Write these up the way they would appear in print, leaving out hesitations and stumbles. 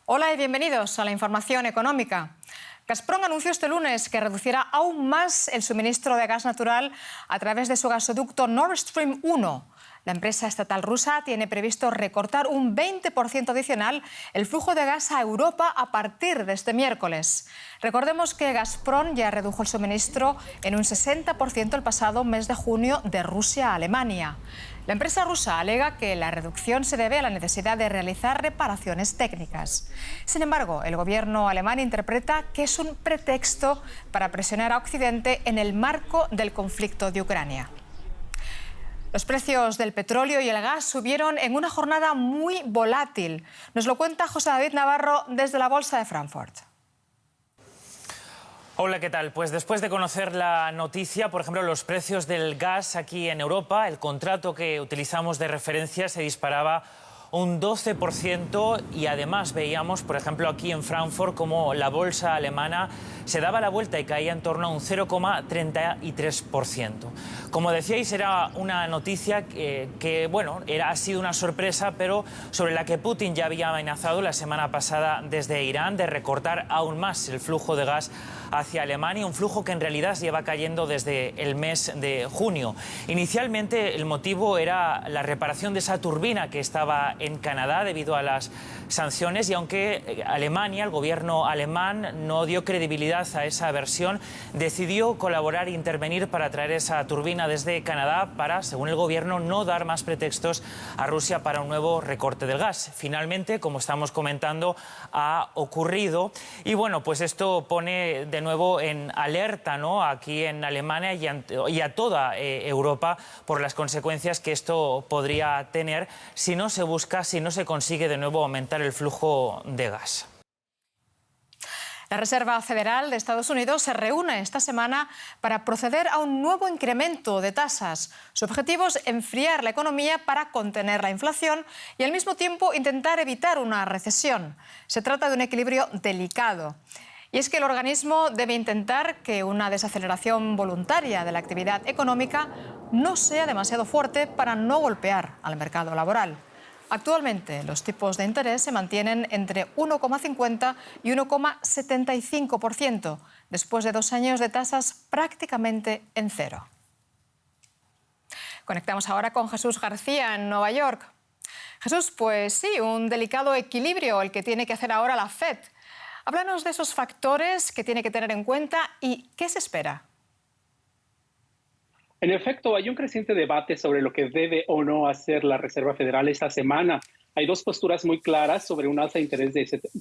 Hola y bienvenidos a la información económica. Gazprom anunció este lunes que reducirá aún más el suministro de gas natural a través de su gasoducto Nord Stream 1. La empresa estatal rusa tiene previsto recortar un 20% adicional el flujo de gas a Europa a partir de este miércoles. Recordemos que Gazprom ya redujo el suministro en un 60% el pasado mes de junio de Rusia a Alemania. La empresa rusa alega que la reducción se debe a la necesidad de realizar reparaciones técnicas. Sin embargo, el gobierno alemán interpreta que es un pretexto para presionar a Occidente en el marco del conflicto de Ucrania. Los precios del petróleo y el gas subieron en una jornada muy volátil. Nos lo cuenta José David Navarro desde la Bolsa de Frankfurt. Hola, ¿qué tal? Pues después de conocer la noticia, por ejemplo, los precios del gas aquí en Europa, el contrato que utilizamos de referencia se disparaba un 12% y además veíamos, por ejemplo, aquí en Frankfurt, como la bolsa alemana se daba la vuelta y caía en torno a un 0,33%. Como decíais, era una noticia ha sido una sorpresa, pero sobre la que Putin ya había amenazado la semana pasada desde Irán de recortar aún más el flujo de gas hacia Alemania, un flujo que en realidad lleva cayendo desde el mes de junio. Inicialmente el motivo era la reparación de esa turbina que estaba en Canadá debido a las sanciones, y aunque Alemania, el gobierno alemán, no dio credibilidad a esa versión, decidió colaborar e intervenir para traer esa turbina desde Canadá para, según el gobierno, no dar más pretextos a Rusia para un nuevo recorte del gas. Finalmente, como estamos comentando, ha ocurrido y bueno, pues esto pone de nuevo en alerta, ¿no?, aquí en Alemania y a toda Europa por las consecuencias que esto podría tener si no se consigue de nuevo aumentar el flujo de gas. La Reserva Federal de Estados Unidos se reúne esta semana para proceder a un nuevo incremento de tasas. Su objetivo es enfriar la economía para contener la inflación y al mismo tiempo intentar evitar una recesión. Se trata de un equilibrio delicado. Y es que el organismo debe intentar que una desaceleración voluntaria de la actividad económica no sea demasiado fuerte para no golpear al mercado laboral. Actualmente, los tipos de interés se mantienen entre 1,50 y 1,75%, después de 2 años de tasas prácticamente en cero. Conectamos ahora con Jesús García en Nueva York. Jesús, pues sí, un delicado equilibrio el que tiene que hacer ahora la FED. Háblanos de esos factores que tiene que tener en cuenta y qué se espera. En efecto, hay un creciente debate sobre lo que debe o no hacer la Reserva Federal esta semana. Hay dos posturas muy claras sobre un alza de interés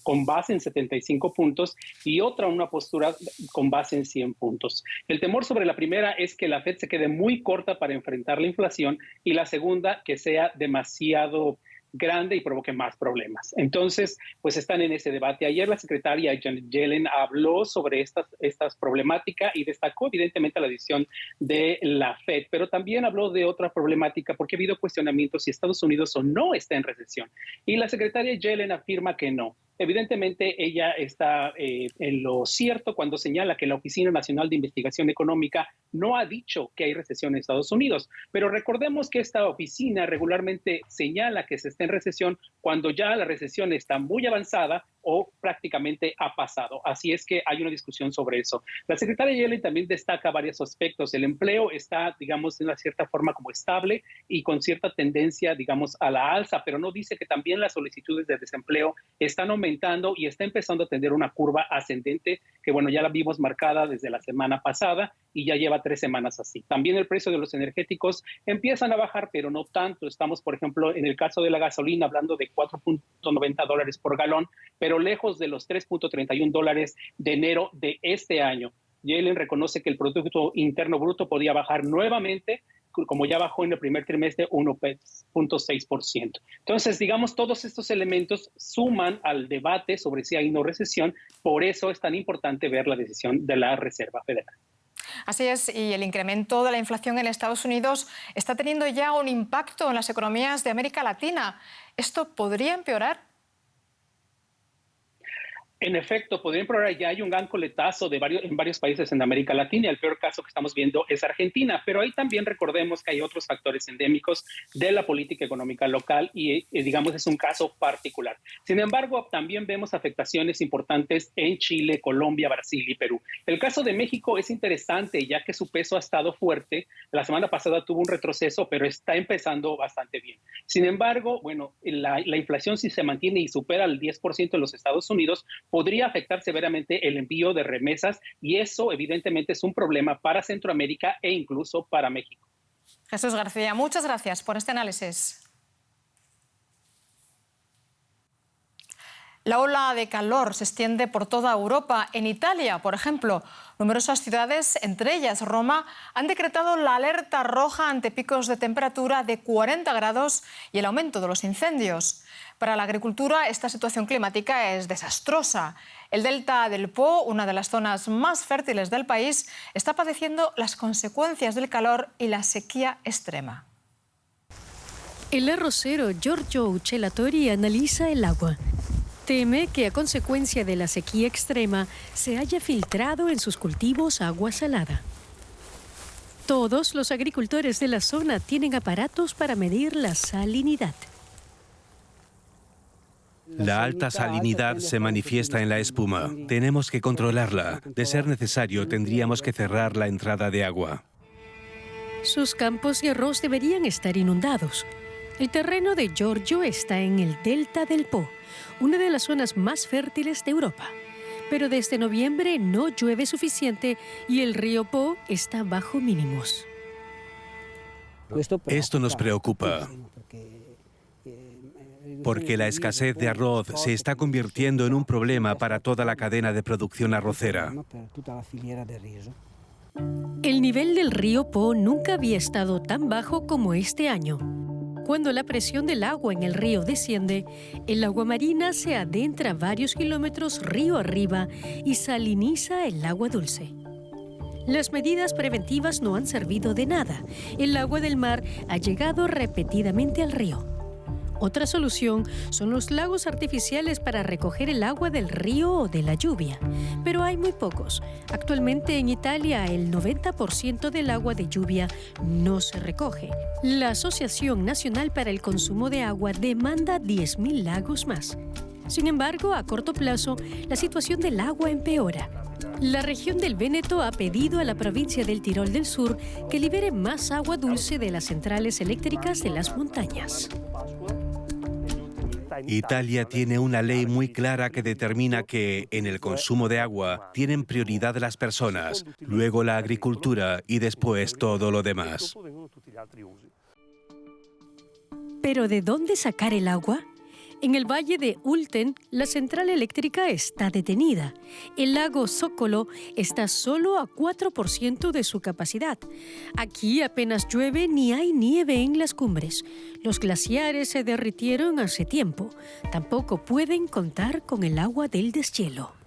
con base en 75 puntos y una postura con base en 100 puntos. El temor sobre la primera es que la Fed se quede muy corta para enfrentar la inflación y la segunda, que sea demasiado grande y provoque más problemas. Entonces, pues están en ese debate. Ayer la secretaria Janet Yellen habló sobre estas problemáticas y destacó evidentemente la decisión de la Fed, pero también habló de otra problemática porque ha habido cuestionamientos si Estados Unidos o no está en recesión. Y la secretaria Yellen afirma que no. Evidentemente, ella está en lo cierto cuando señala que la Oficina Nacional de Investigación Económica no ha dicho que hay recesión en Estados Unidos. Pero recordemos que esta oficina regularmente señala que se está en recesión cuando ya la recesión está muy avanzada o prácticamente ha pasado. Así es que hay una discusión sobre eso. La secretaria Yellen también destaca varios aspectos. El empleo está, digamos, de una cierta forma como estable y con cierta tendencia, digamos, a la alza, pero no dice que también las solicitudes de desempleo están aumentando y está empezando a tener una curva ascendente que, bueno, ya la vimos marcada desde la semana pasada y ya lleva 3 semanas así. También el precio de los energéticos empiezan a bajar, pero no tanto. Estamos, por ejemplo, en el caso de la gasolina, hablando de $4.90 por galón, pero lejos de los $3.31 de enero de este año. Yellen reconoce que el Producto Interno Bruto podía bajar nuevamente, como ya bajó en el primer trimestre 1.6%. Entonces, digamos, todos estos elementos suman al debate sobre si hay o no recesión. Por eso es tan importante ver la decisión de la Reserva Federal. Así es, y el incremento de la inflación en Estados Unidos está teniendo ya un impacto en las economías de América Latina. ¿Esto podría empeorar? En efecto, podrían probar, ya hay un gran coletazo en varios países en América Latina. El peor caso que estamos viendo es Argentina, pero ahí también recordemos que hay otros factores endémicos de la política económica local y, digamos, es un caso particular. Sin embargo, también vemos afectaciones importantes en Chile, Colombia, Brasil y Perú. El caso de México es interesante, ya que su peso ha estado fuerte. La semana pasada tuvo un retroceso, pero está empezando bastante bien. Sin embargo, bueno, la inflación, si se mantiene y supera el 10% en los Estados Unidos, podría afectar severamente el envío de remesas y eso evidentemente es un problema para Centroamérica e incluso para México. Jesús García, muchas gracias por este análisis. La ola de calor se extiende por toda Europa. En Italia, por ejemplo, numerosas ciudades, entre ellas Roma, han decretado la alerta roja ante picos de temperatura de 40 grados y el aumento de los incendios. Para la agricultura, esta situación climática es desastrosa. El delta del Po, una de las zonas más fértiles del país, está padeciendo las consecuencias del calor y la sequía extrema. El arrocero Giorgio Uccellatori analiza el agua. Teme que a consecuencia de la sequía extrema se haya filtrado en sus cultivos agua salada. Todos los agricultores de la zona tienen aparatos para medir la salinidad. La alta salinidad se manifiesta en la espuma. Tenemos que controlarla. De ser necesario, tendríamos que cerrar la entrada de agua. Sus campos de arroz deberían estar inundados. El terreno de Giorgio está en el delta del Po, una de las zonas más fértiles de Europa. Pero desde noviembre no llueve suficiente y el río Po está bajo mínimos. Esto nos preocupa, porque la escasez de arroz se está convirtiendo en un problema para toda la cadena de producción arrocera. El nivel del río Po nunca había estado tan bajo como este año. Cuando la presión del agua en el río desciende, el agua marina se adentra varios kilómetros río arriba y saliniza el agua dulce. Las medidas preventivas no han servido de nada. El agua del mar ha llegado repetidamente al río. Otra solución son los lagos artificiales para recoger el agua del río o de la lluvia, pero hay muy pocos. Actualmente en Italia el 90% del agua de lluvia no se recoge. La Asociación Nacional para el Consumo de Agua demanda 10.000 lagos más. Sin embargo, a corto plazo, la situación del agua empeora. La región del Véneto ha pedido a la provincia del Tirol del Sur que libere más agua dulce de las centrales eléctricas de las montañas. Italia tiene una ley muy clara que determina que, en el consumo de agua, tienen prioridad las personas, luego la agricultura y después todo lo demás. ¿Pero de dónde sacar el agua? En el valle de Ulten, la central eléctrica está detenida. El lago Zocolo está solo a 4% de su capacidad. Aquí apenas llueve ni hay nieve en las cumbres. Los glaciares se derritieron hace tiempo. Tampoco pueden contar con el agua del deshielo.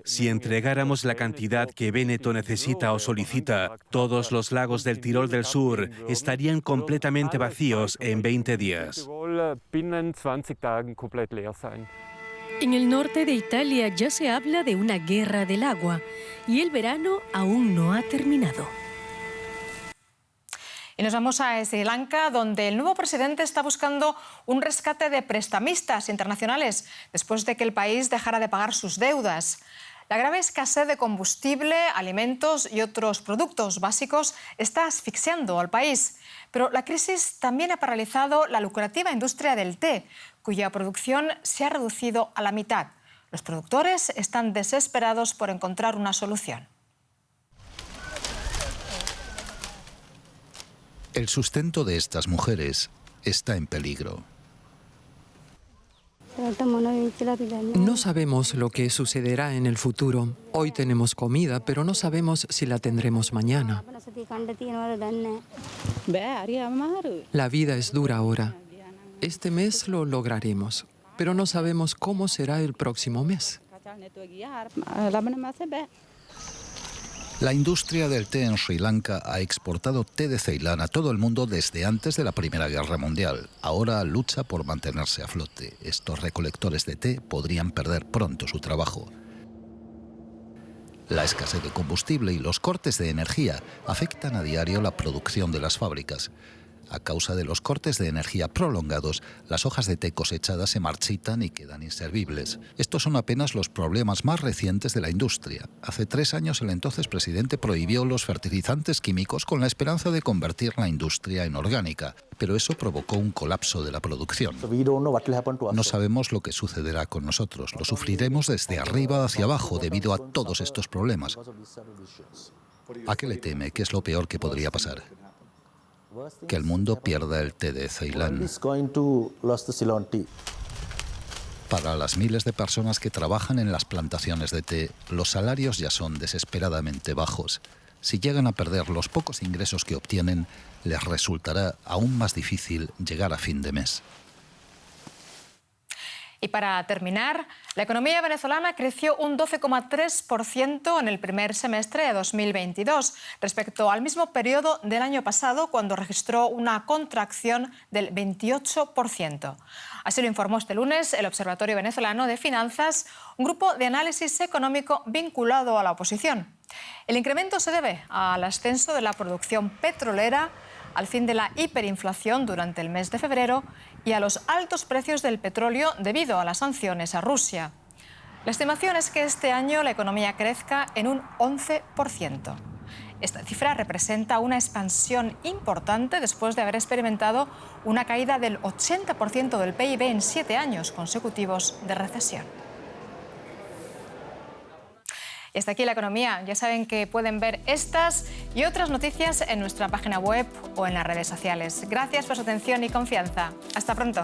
Si entregáramos la cantidad que Véneto necesita o solicita, todos los lagos del Tirol del Sur estarían completamente vacíos en 20 días. En el norte de Italia ya se habla de una guerra del agua y el verano aún no ha terminado. Y nos vamos a Sri Lanka, donde el nuevo presidente está buscando un rescate de prestamistas internacionales después de que el país dejara de pagar sus deudas. La grave escasez de combustible, alimentos y otros productos básicos está asfixiando al país. Pero la crisis también ha paralizado la lucrativa industria del té, cuya producción se ha reducido a la mitad. Los productores están desesperados por encontrar una solución. El sustento de estas mujeres está en peligro. No sabemos lo que sucederá en el futuro. Hoy tenemos comida, pero no sabemos si la tendremos mañana. La vida es dura ahora. Este mes lo lograremos, pero no sabemos cómo será el próximo mes. La industria del té en Sri Lanka ha exportado té de Ceilán a todo el mundo desde antes de la Primera Guerra Mundial. Ahora lucha por mantenerse a flote. Estos recolectores de té podrían perder pronto su trabajo. La escasez de combustible y los cortes de energía afectan a diario la producción de las fábricas. A causa de los cortes de energía prolongados, las hojas de té cosechadas se marchitan y quedan inservibles. Estos son apenas los problemas más recientes de la industria. Hace 3 años el entonces presidente prohibió los fertilizantes químicos con la esperanza de convertir la industria en orgánica, pero eso provocó un colapso de la producción. No sabemos lo que sucederá con nosotros. Lo sufriremos desde arriba hacia abajo debido a todos estos problemas. ¿A qué le teme? ¿Qué es lo peor que podría pasar? Que el mundo pierda el té de Ceilán. Para las miles de personas que trabajan en las plantaciones de té, los salarios ya son desesperadamente bajos. Si llegan a perder los pocos ingresos que obtienen, les resultará aún más difícil llegar a fin de mes. Y para terminar, la economía venezolana creció un 12,3% en el primer semestre de 2022, respecto al mismo periodo del año pasado, cuando registró una contracción del 28%. Así lo informó este lunes el Observatorio Venezolano de Finanzas, un grupo de análisis económico vinculado a la oposición. El incremento se debe al ascenso de la producción petrolera, al fin de la hiperinflación durante el mes de febrero y a los altos precios del petróleo debido a las sanciones a Rusia. La estimación es que este año la economía crezca en un 11%. Esta cifra representa una expansión importante después de haber experimentado una caída del 80% del PIB en 7 años consecutivos de recesión. Y hasta aquí la economía. Ya saben que pueden ver estas y otras noticias en nuestra página web o en las redes sociales. Gracias por su atención y confianza. Hasta pronto.